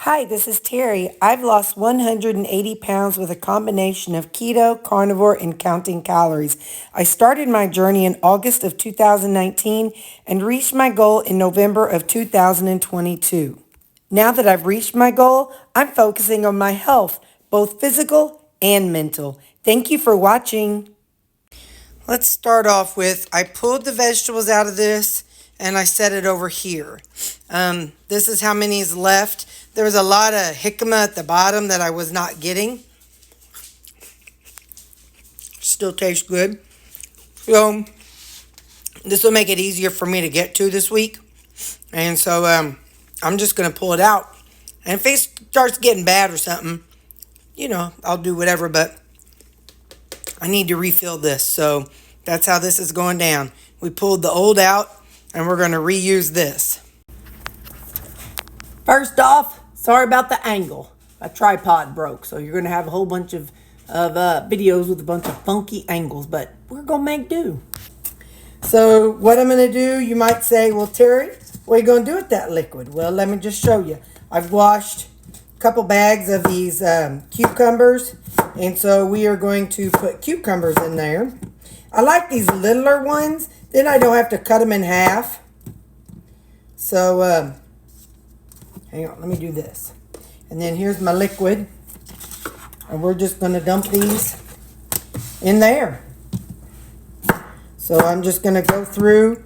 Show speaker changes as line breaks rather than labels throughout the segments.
Hi, this is Terri. I've lost 180 pounds with a combination of keto, carnivore, and counting calories. I started my journey in August of 2019 and reached my goal in November of 2022. Now that I've reached my goal, I'm focusing on my health, both physical and mental. Thank you for watching. Let's start off with, I pulled the vegetables out of this and I set it over here. This is how many is left. There was a lot of jicama at the bottom that I was not getting. Still tastes good. So this will make it easier for me to get to this week. And so I'm just going to pull it out. And if it starts getting bad or something, you know, I'll do whatever. But I need to refill this. So that's how this is going down. We pulled the old out and we're going to reuse this.
First off, sorry about the angle. My tripod broke, so you're going to have a whole bunch of videos with a bunch of funky angles, but we're going to make do.
So what I'm going to do, you might say, well, Terri, what are you going to do with that liquid? Well, let me just show you. I've washed a couple bags of these cucumbers, and so we are going to put cucumbers in there. I like these littler ones. Then I don't have to cut them in half. So, hang on, let me do this. And then here's my liquid. And we're just going to dump these in there. So I'm just going to go through.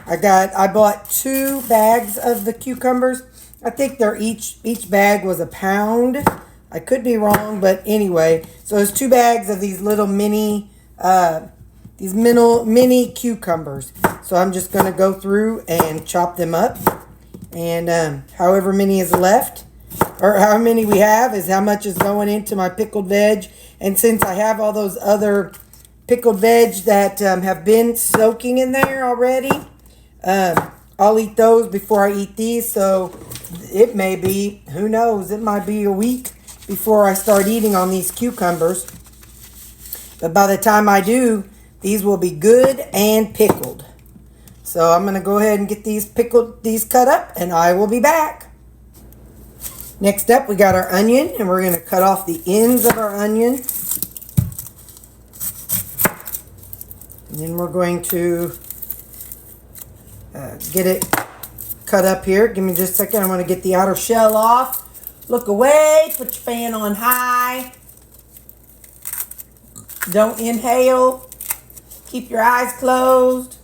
I bought 2 bags of the cucumbers. I think they're each bag was a pound. I could be wrong, but anyway. So it's 2 bags of these little mini cucumbers. So I'm just going to go through and chop them up. And however many is left, or how many we have, is how much is going into my pickled veg. And since I have all those other pickled veg that have been soaking in there already, I'll eat those before I eat these. So it may be, who knows, it might be a week before I start eating on these cucumbers. But by the time I do, these will be good and pickled. So I'm going to go ahead and get these cut up, and I will be back. Next up, we got our onion, and we're going to cut off the ends of our onion. And then we're going to get it cut up here. Give me just a second. I want to get the outer shell off. Look away. Put your fan on high. Don't inhale. Keep your eyes closed.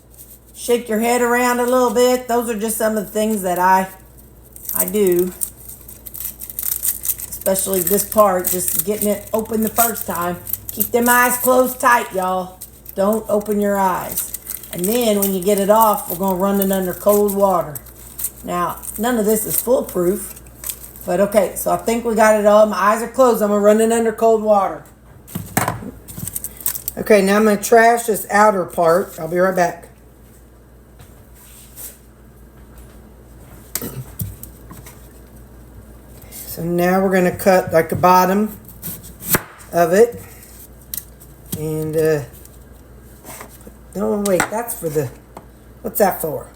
Shake your head around a little bit. Those are just some of the things that I do. Especially this part, just getting it open the first time. Keep them eyes closed tight, y'all. Don't open your eyes. And then when you get it off, we're going to run it under cold water. Now, none of this is foolproof. But okay, so I think we got it all. My eyes are closed. I'm going to run it under cold water. Okay, now I'm going to trash this outer part. I'll be right back. So now we're going to cut like the bottom of it. And, no, wait, that's for the, what's that for?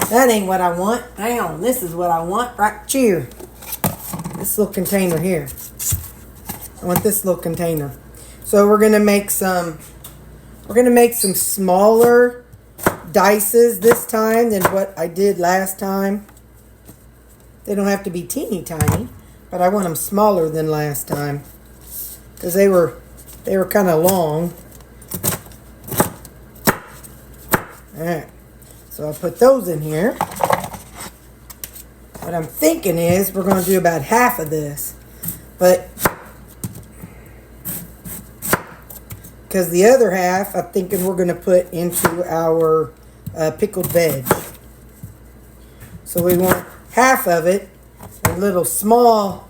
That ain't what I want. Hang on, this is what I want right here. This little container here. I want this little container. So we're going to make some smaller dices this time than what I did last time. They don't have to be teeny tiny. But I want them smaller than last time, because they were kind of long. All right, so I'll put those in here. What I'm thinking is we're going to do about half of this, but because the other half I'm thinking we're going to put into our pickled veg. So we want half of it in little small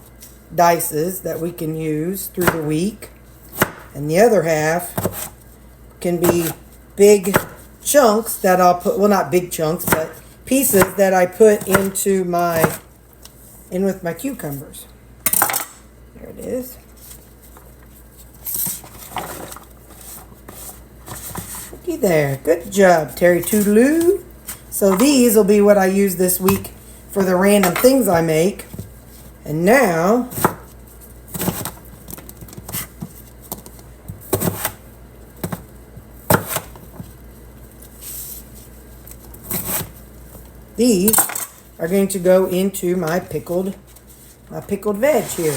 dices that we can use through the week, and the other half can be big chunks that I'll put, well, not big chunks, but pieces that I put in with my cucumbers. There it is. Looky there. Good job, Terri Toodaloo. So these will be what I use this week for the random things I make. And now, these are going to go into my pickled veg here.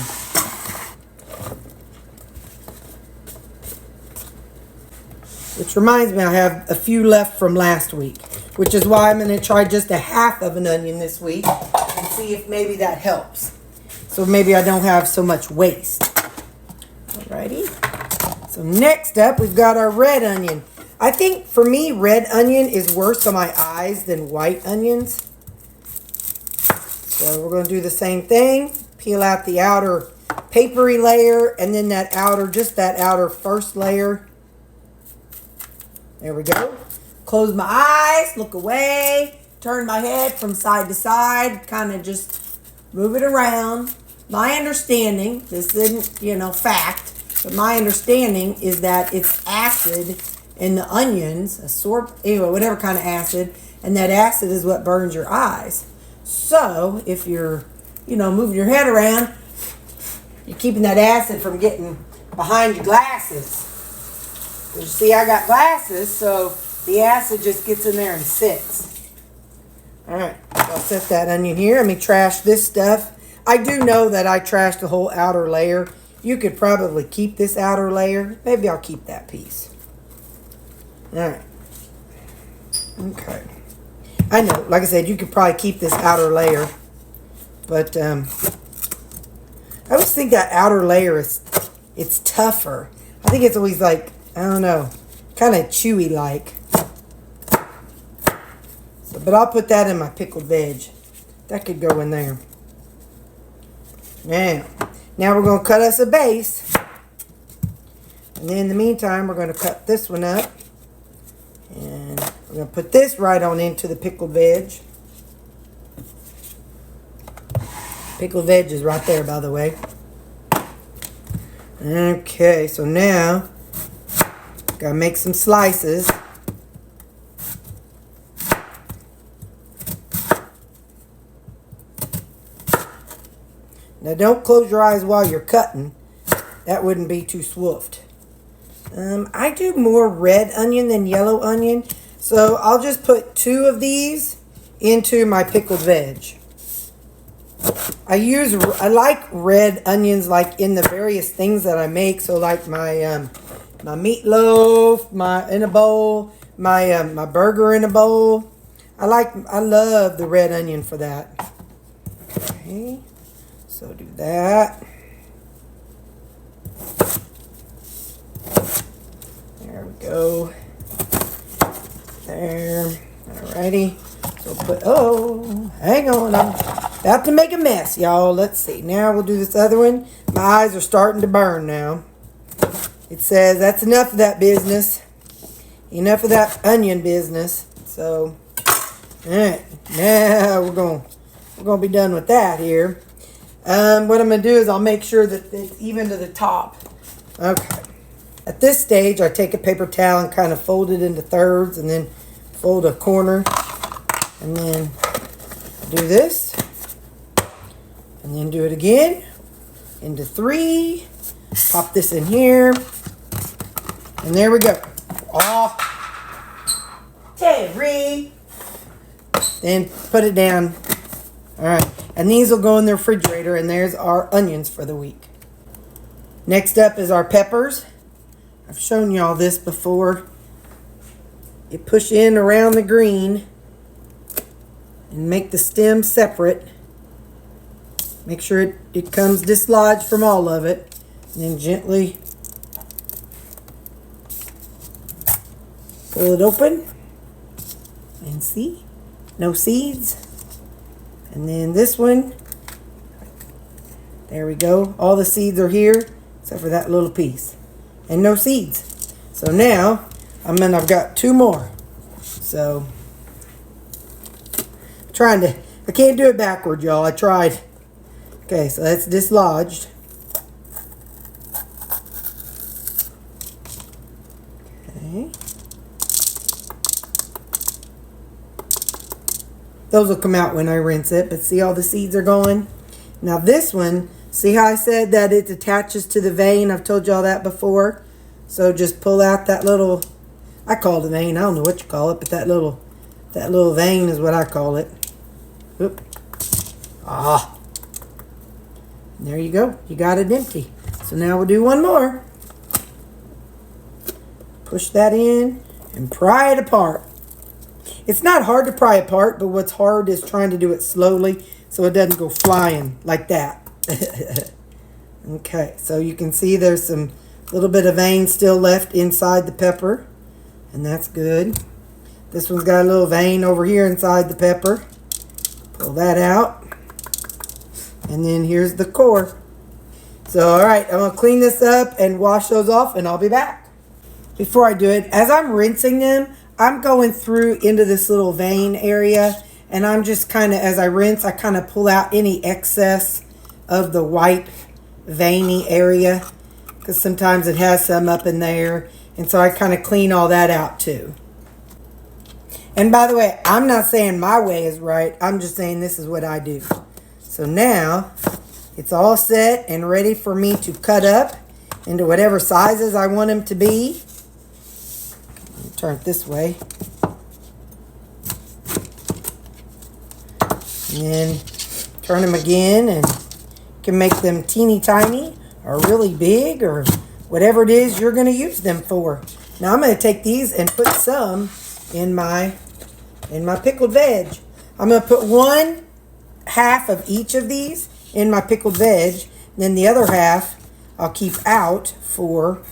Which reminds me, I have a few left from last week, which is why I'm going to try just a half of an onion this week and see if maybe that helps. So maybe I don't have so much waste. Alrighty. So next up, we've got our red onion. I think for me, red onion is worse on my eyes than white onions. So we're going to do the same thing. Peel out the outer papery layer and then that outer first layer. There we go. Close my eyes, look away, turn my head from side to side, kind of just move it around. My understanding, this isn't, fact, but my understanding is that it's acid in the onions, whatever kind of acid, and that acid is what burns your eyes. So if you're, moving your head around, you're keeping that acid from getting behind your glasses. You see, I got glasses, so the acid just gets in there and sits. Alright, so I'll set that onion here. Let me trash this stuff. I do know that I trashed the whole outer layer. You could probably keep this outer layer. Maybe I'll keep that piece. Alright. Okay. I know, like I said, you could probably keep this outer layer. But, I always think that outer layer it's tougher. I think it's always like, I don't know, kind of chewy like. So, but I'll put that in my pickled veg. That could go in there. Now we're going to cut us a base. And then in the meantime, we're going to cut this one up. And we're going to put this right on into the pickled veg. Pickled veg is right there, by the way. Okay, so now gotta make some slices. Now don't close your eyes while you're cutting. That wouldn't be too swoofed. I do more red onion than yellow onion. So I'll just put 2 of these into my pickled veg. I like red onions like in the various things that I make. So like my meatloaf, in a bowl, my burger in a bowl. I love the red onion for that. Okay, so do that. There we go. There. Alrighty. So hang on. I'm about to make a mess, y'all. Let's see. Now we'll do this other one. My eyes are starting to burn now. It says that's enough of that business. Enough of that onion business. So, alright. Now we're gonna be done with that here. What I'm gonna do is I'll make sure that it's even to the top. Okay. At this stage, I take a paper towel and kind of fold it into thirds and then fold a corner. And then do this. And then do it again. Into 3. Pop this in here. And there we go. Oh, Terri. Then put it down. Alright. And these will go in the refrigerator. And there's our onions for the week. Next up is our peppers. I've shown y'all this before. You push in around the green. And make the stem separate. Make sure it comes dislodged from all of it. And then gently pull it open. And see? No seeds. And then this one. There we go. All the seeds are here. Except for that little piece. And no seeds. So now, I've got 2 more. So I can't do it backward, y'all. I tried. Okay, so that's dislodged. Okay. Those will come out when I rinse it, but see all the seeds are going? Now this one, see how I said that it attaches to the vein? I've told y'all that before. So just pull out that little, I call it a vein. I don't know what you call it, but that little vein is what I call it. Oop. Ah. There you go. You got it empty. So now we'll do one more. Push that in and pry it apart. It's not hard to pry apart, but what's hard is trying to do it slowly so it doesn't go flying like that. Okay, so you can see there's some little bit of vein still left inside the pepper, and that's good. This one's got a little vein over here inside the pepper. Pull that out. And then here's the core. So, all right, I'm going to clean this up and wash those off, and I'll be back. Before I do it, as I'm rinsing them, I'm going through into this little vein area, and I'm just kind of, as I rinse, I kind of pull out any excess of the white veiny area, because sometimes it has some up in there, and so I kind of clean all that out too. And by the way, I'm not saying my way is right. I'm just saying this is what I do. So now it's all set and ready for me to cut up into whatever sizes I want them to be. Turn it this way. And then turn them again, and you can make them teeny tiny or really big or whatever it is you're going to use them for. Now I'm going to take these and put some in my pickled veg. I'm going to put 1/2 of each of these in my pickled veg. Then the other half I'll keep out for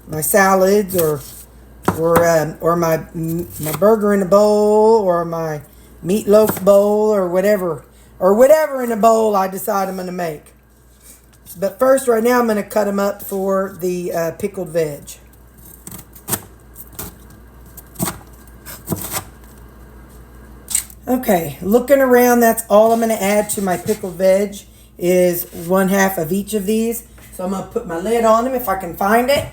my salads or my burger in a bowl or my meatloaf bowl or whatever in a bowl I decide I'm going to make. But first, right now, I'm going to cut them up for the pickled veg. Okay, looking around, that's all I'm going to add to my pickled veg is 1/2 of each of these. So I'm going to put my lid on them if I can find it.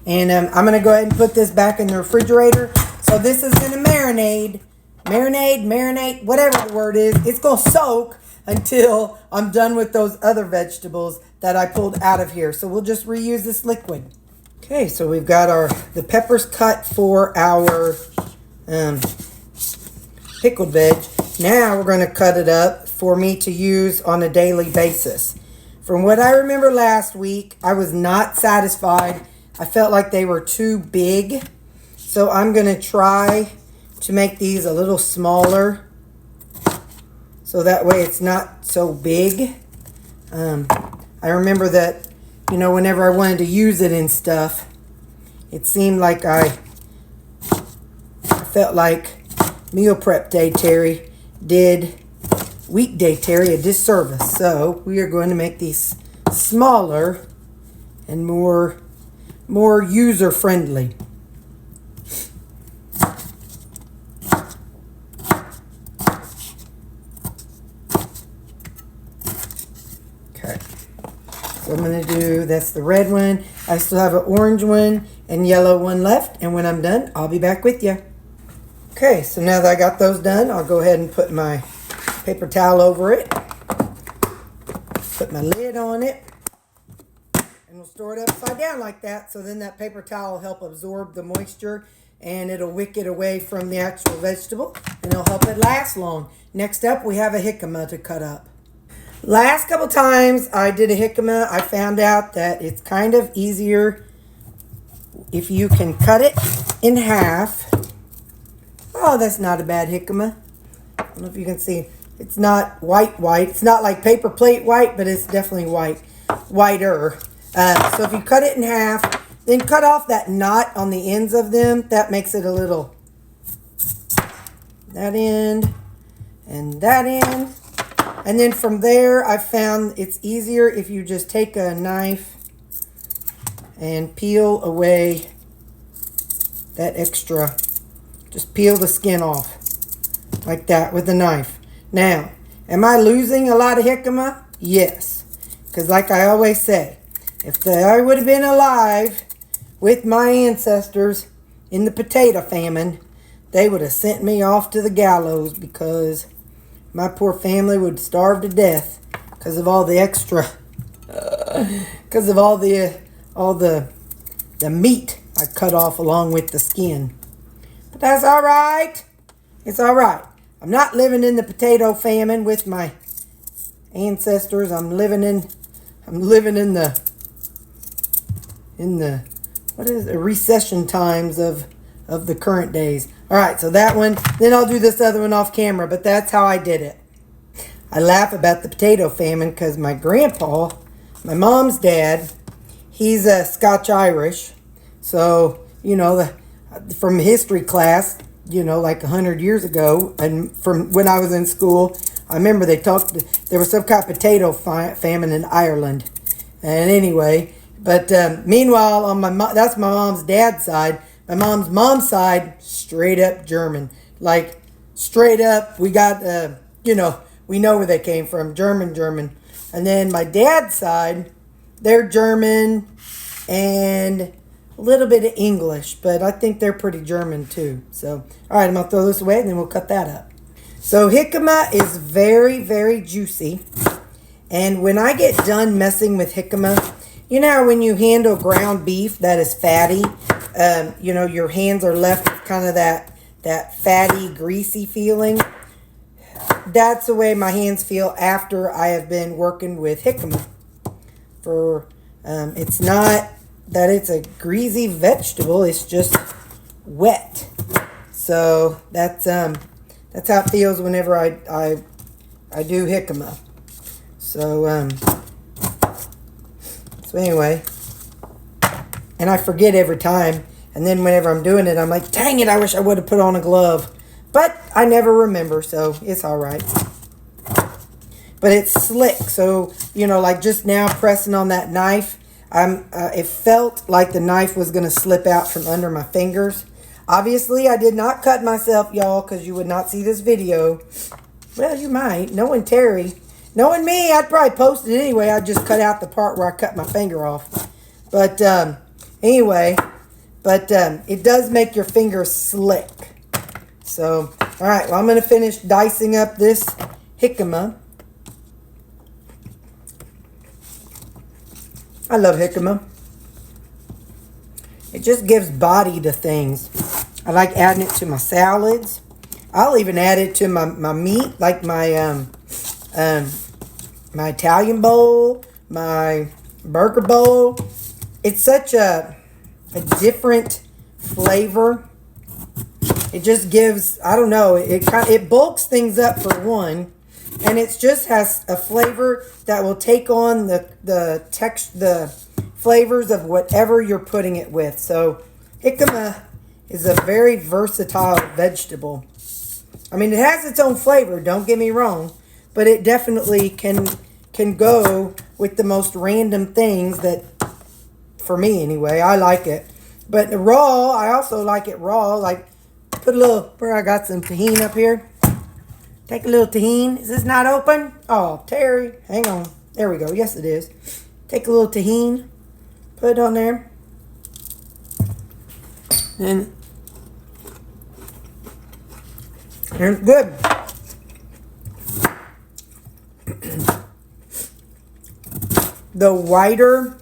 And I'm going to go ahead and put this back in the refrigerator. So this is going to marinate, whatever the word is. It's going to soak until I'm done with those other vegetables that I pulled out of here. So we'll just reuse this liquid. Okay, so we've got the peppers cut for our pickled veg. Now we're going to cut it up for me to use on a daily basis. From what I remember last week, I was not satisfied. I felt like they were too big. So I'm going to try to make these a little smaller, so that way it's not so big. I remember that, whenever I wanted to use it and stuff, it seemed like I felt like meal prep day Terri did weekday Terri a disservice. So we are going to make these smaller and more user friendly. So I'm going to do, that's the red one. I still have an orange one and yellow one left. And when I'm done, I'll be back with you. Okay, so now that I got those done, I'll go ahead and put my paper towel over it. Put my lid on it. And we'll store it upside down like that. So then that paper towel will help absorb the moisture and it'll wick it away from the actual vegetable. And it'll help it last long. Next up, we have a jicama to cut up. Last couple times I did a jicama, I found out that it's kind of easier if you can cut it in half. Oh, that's not a bad jicama. I don't know if you can see. It's not white. It's not like paper plate white, but it's definitely whiter. So if you cut it in half, then cut off that knot on the ends of them. That makes it a little, that end and that end. And then from there, I found it's easier if you just take a knife and peel away that extra. Just peel the skin off like that with a knife. Now, am I losing a lot of jicama? Yes. Because like I always say, if I would have been alive with my ancestors in the potato famine, they would have sent me off to the gallows because my poor family would starve to death because of all the extra, because of all the meat I cut off along with the skin. But that's all right. It's all right. I'm not living in the potato famine with my ancestors. I'm living in the what is it, recession times of the current days. All right, so that one, then I'll do this other one off camera, but that's how I did it. I laugh about the potato famine because my grandpa, my mom's dad, he's a Scotch-Irish. So, you know, from history class, you know, like 100 years ago, and from when I was in school, I remember there was some kind of potato famine in Ireland. And anyway, but meanwhile, on that's my mom's dad's side. My mom's side, straight up German. Like, straight up, we got, you know, we know where they came from, German. And then my dad's side, they're German and a little bit of English, but I think they're pretty German too. So, all right, I'm going to throw this away and then we'll cut that up. So jicama is very, very juicy. And when I get done messing with jicama, you know how when you handle ground beef that is fatty, you know, your hands are left with kind of that fatty, greasy feeling. That's the way my hands feel after I have been working with jicama. It's not that it's a greasy vegetable, it's just wet. So that's how it feels whenever I do jicama. So anyway, and I forget every time, and then whenever I'm doing it, I'm like, dang it, I wish I would have put on a glove. But I never remember, so it's all right. But it's slick, so, you know, like just now pressing on that knife, it felt like the knife was going to slip out from under my fingers. Obviously, I did not cut myself, y'all, because you would not see this video. Well, you might. Knowing Terri, knowing me, I'd probably post it anyway. I'd just cut out the part where I cut my finger off. But anyway, it does make your fingers slick. So, all right, well, I'm going to finish dicing up this jicama. I love jicama. It just gives body to things. I like adding it to my salads. I'll even add it to my meat, like my my Italian bowl, my burger bowl. It's such a different flavor. It just gives, I don't know, it bulks things up for one, and it just has a flavor that will take on the flavors of whatever you're putting it with. So jicama is a very versatile vegetable. I mean, it has its own flavor, don't get me wrong, but it definitely can go with the most random things that, for me anyway, I like it. But raw, I also like it raw, like put a little, where I got some tahini up here. Take a little tahini. Is this not open? Oh, Terri, hang on. There we go. Yes, it is. Take a little tahini. Put it on there. And it's good. The whiter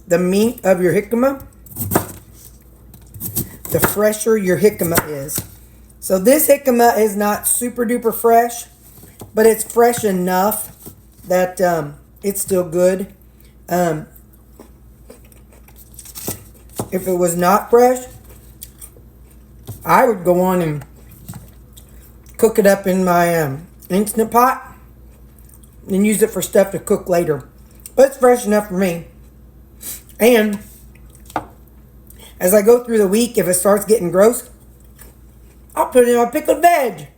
the meat of your jicama, the fresher your jicama is. So this jicama is not super duper fresh, but it's fresh enough that it's still good. If it was not fresh, I would go on and cook it up in my Instant Pot and use it for stuff to cook later. But it's fresh enough for me. And as I go through the week, if it starts getting gross, I'll put it in my pickled veg.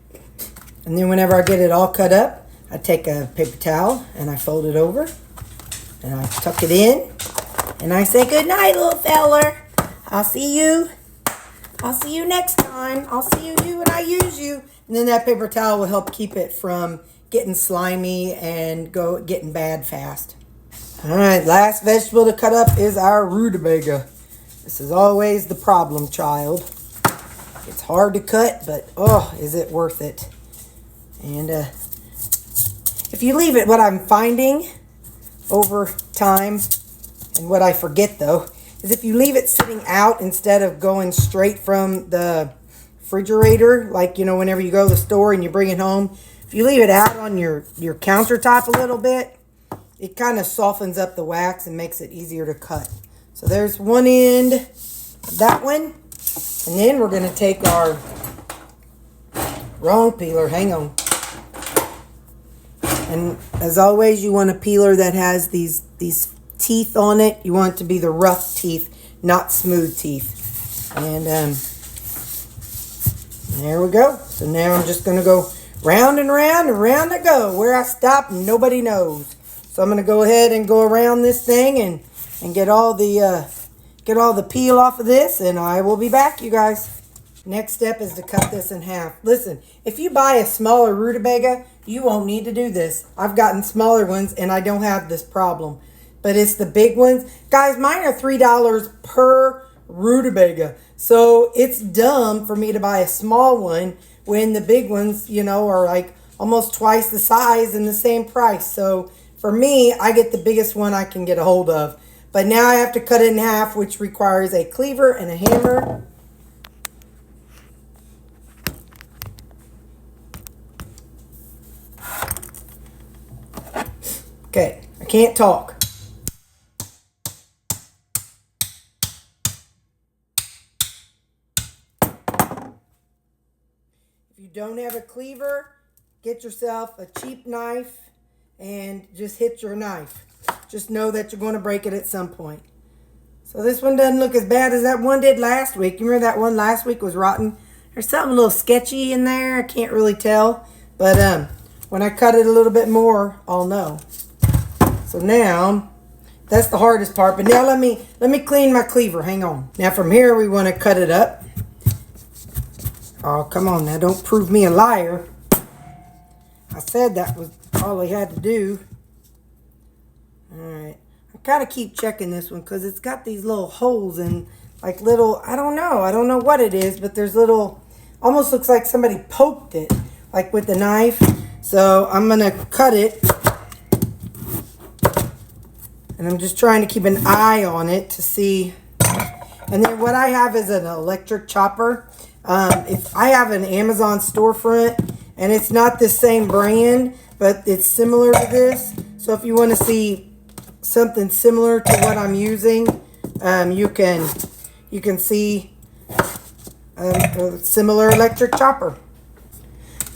And then whenever I get it all cut up, I take a paper towel and I fold it over and I tuck it in and I say, good night, little feller. I'll see you next time. I'll see you do what I use you. And then that paper towel will help keep it from getting slimy and getting bad fast. All right, last vegetable to cut up is our rutabaga. This is always the problem child. It's hard to cut, but oh, is it worth it? And if you leave it, what I'm finding over time, and what I forget though, is if you leave it sitting out instead of going straight from the refrigerator, like, you know, whenever you go to the store and you bring it home, if you leave it out on your countertop a little bit, it kind of softens up the wax and makes it easier to cut. So there's one end of that one. And then we're going to take our wrong peeler. Hang on. And as always, you want a peeler that has these teeth on it. You want it to be the rough teeth, not smooth teeth. And there we go. So now I'm just going to go round and round and round I go. Where I stop, nobody knows. So I'm going to go ahead and go around this thing and get all the peel off of this, and I will be back, you guys. Next step is to cut this in half. Listen, if you buy a smaller rutabaga, you won't need to do this. I've gotten smaller ones and I don't have this problem. But it's the big ones. Guys, mine are $3 per rutabaga. So it's dumb for me to buy a small one when the big ones, you know, are like almost twice the size and the same price. So for me, I get the biggest one I can get a hold of. But now I have to cut it in half, which requires a cleaver and a hammer. Okay, I can't talk. If you don't have a cleaver, get yourself a cheap knife and just hit your knife. Just know that you're going to break it at some point. So this one doesn't look as bad as that one did last week. You remember that one last week was rotten? There's something a little sketchy in there. I can't really tell. But when I cut it a little bit more, I'll know. So now, that's the hardest part. But now let me clean my cleaver. Hang on. Now from here, we want to cut it up. Oh, come on now. Don't prove me a liar. I said that was all I had to do. Alright. I kind of keep checking this one because it's got these little holes and like little, I don't know what it is, but there's little, almost looks like somebody poked it, like with the knife. So I'm going to cut it. And I'm just trying to keep an eye on it to see. And then what I have is an electric chopper. If I have an Amazon storefront, and it's not the same brand, but it's similar to this. So if you want to see something similar to what I'm using, you can see a similar electric chopper.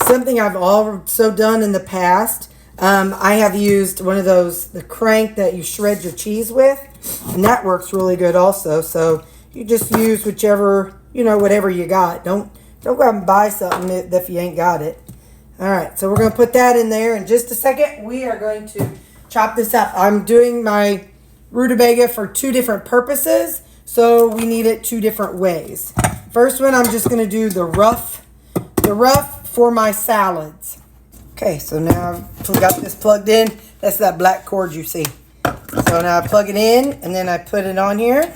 Something I've also done in the past. I have used one of those, the crank that you shred your cheese with, and that works really good also. So you just use whichever, whatever you got. Don't go out and buy something if you ain't got it. All right, so we're going to put that in there. In just a second, we are going to chop this up. I'm doing my rutabaga for two different purposes, so we need it two different ways. First one, I'm just going to do the rough for my salads. Okay, so now I've got this plugged in. That's that black cord you see. So now I plug it in, and then I put it on here.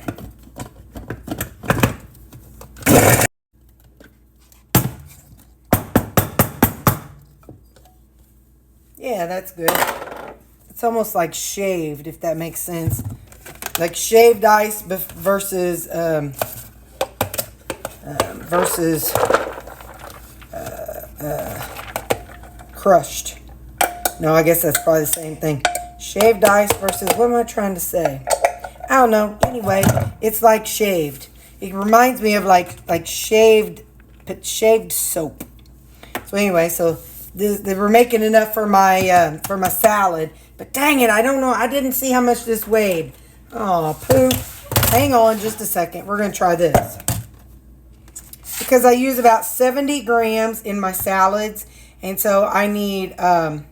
Yeah, that's good. It's almost like shaved, if that makes sense. Like shaved ice versus crushed. No, I guess that's probably the same thing. Shaved ice versus, what am I trying to say? I don't know. Anyway, it's like shaved. It reminds me of like shaved soap. So anyway, so they were making enough for my salad. But dang it, I don't know. I didn't see how much this weighed. Oh, poop. Hang on just a second. We're going to try this. Because I use about 70 grams in my salads. And so I need, I'm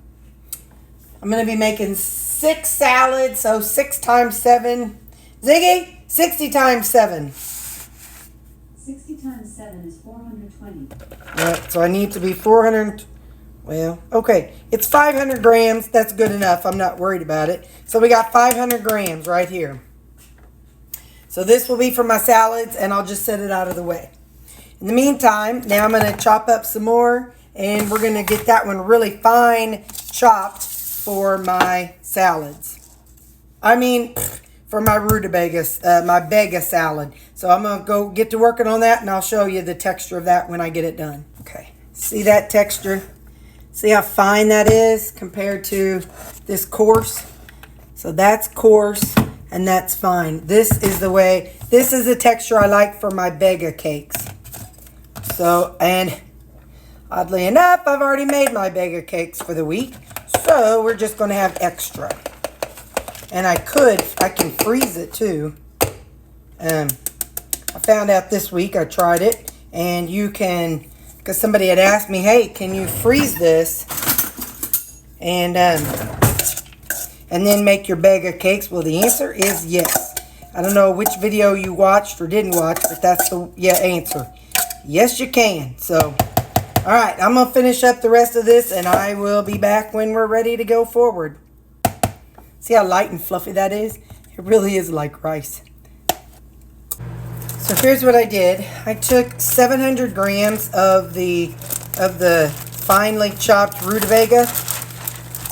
going to be making 6 salads. So 6 times 7. Ziggy, 60 times 7.
60 times 7 is 420.
Right, so I need to be 400. Well, okay. It's 500 grams. That's good enough. I'm not worried about it. So we got 500 grams right here. So this will be for my salads, and I'll just set it out of the way. In the meantime, now I'm going to chop up some more, and we're going to get that one really fine chopped. for my salads. I mean, for my rutabaga, my Begga salad. So I'm going to go get to working on that, and I'll show you the texture of that when I get it done. Okay, see that texture? See how fine that is compared to this coarse? So that's coarse, and that's fine. This is the texture I like for my Begga cakes. So, and oddly enough, I've already made my Begga cakes for the week. So we're just going to have extra. And I can freeze it too. I found out this week, I tried it, and you can, because somebody had asked me, hey, can you freeze this and then make your Begga cakes? Well, the answer is yes. I don't know which video you watched or didn't watch, but that's the answer. Yes, you can. So, all right, I'm going to finish up the rest of this, and I will be back when we're ready to go forward. See how light and fluffy that is? It really is like rice. So here's what I did. I took 700 grams of the finely chopped rutabaga.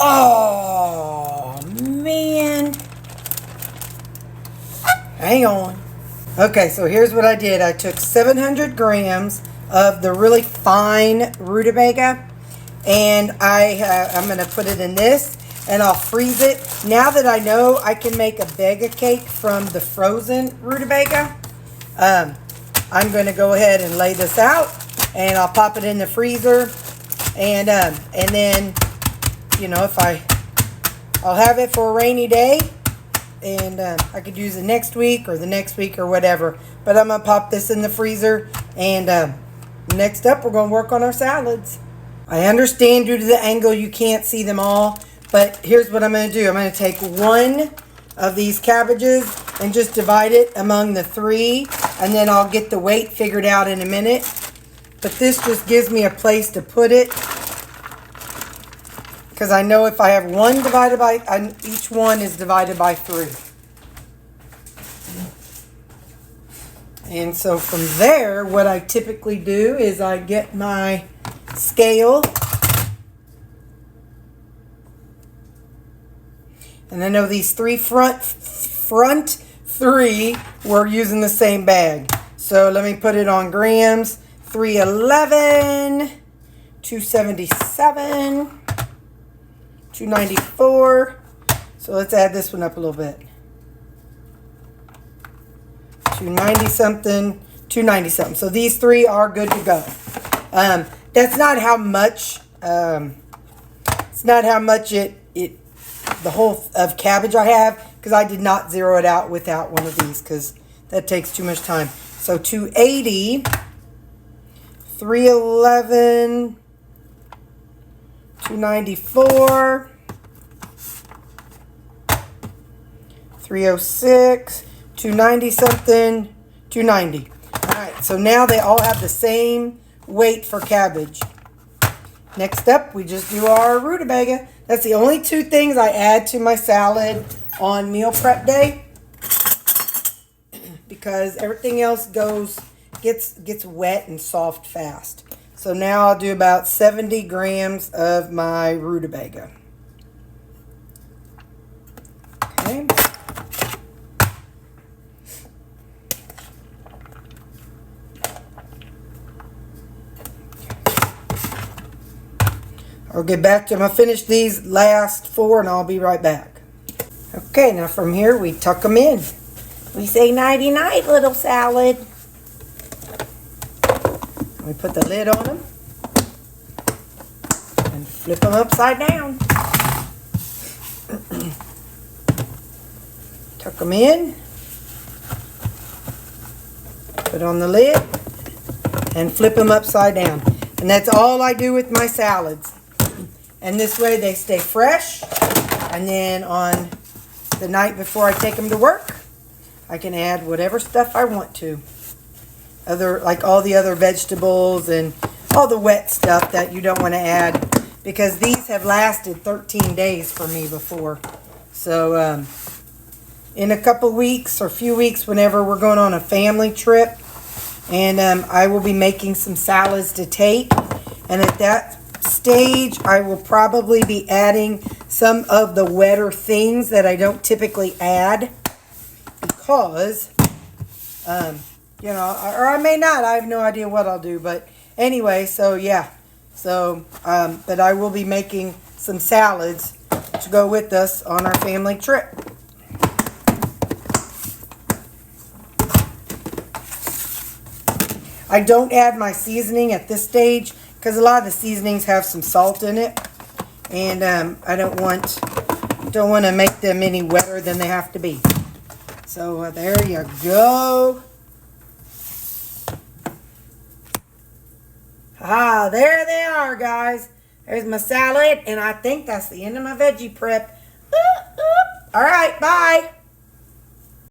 Oh, man. Hang on. Okay, so here's what I did. I took 700 grams of the really fine rutabaga, and I'm going to put it in this, and I'll freeze it. Now that I know I can make a Begga cake from the frozen rutabaga, I'm going to go ahead and lay this out, and I'll pop it in the freezer, and then, you know, I'll have it for a rainy day, and I could use it next week or the next week or whatever. But I'm going to pop this in the freezer, and next up we're going to work on our salads. I understand due to the angle you can't see them all, but here's what I'm going to do. I'm going to take one of these cabbages and just divide it among the 3, and then I'll get the weight figured out in a minute. But this just gives me a place to put it, because I know if I have one divided by, each one is divided by 3. And so from there, what I typically do is I get my scale, and I know these front 3 we're using the same bag. So let me put it on grams. 311, 277, 294. So let's add this one up a little bit. 290 something, 290 something. So these 3 are good to go. That's not how much. It's not how much the whole of cabbage I have, because I did not zero it out without one of these, because that takes too much time. So 280, 311, 294, 306, 290 something, 290. All right, so now they all have the same weight for cabbage. Next up, we just do our rutabaga. That's the only 2 things I add to my salad on meal prep day, because everything else gets wet and soft fast. So now I'll do about 70 grams of my rutabaga. Okay. I'll get back to them. I'll finish these last 4 and I'll be right back. Okay, now from here we tuck them in. We say nighty night, little salad. We put the lid on them and flip them upside down. Tuck them in. Put on the lid and flip them upside down. And that's all I do with my salads. And this way they stay fresh. And then on the night before I take them to work, I can add whatever stuff I want to. Like all the other vegetables and all the wet stuff that you don't want to add, because these have lasted 13 days for me before. So in a couple weeks or few weeks, whenever we're going on a family trip, and I will be making some salads to take. And at that stage, I will probably be adding some of the wetter things that I don't typically add because, you know, or I may not. I have no idea what I'll do. But anyway, so yeah. So, but I will be making some salads to go with us on our family trip. I don't add my seasoning at this stage because a lot of the seasonings have some salt in it, and I don't want to make them any wetter than they have to be. So there you go. Ah, there they are, guys. There's my salad, and I think that's the end of my veggie prep. All right, bye.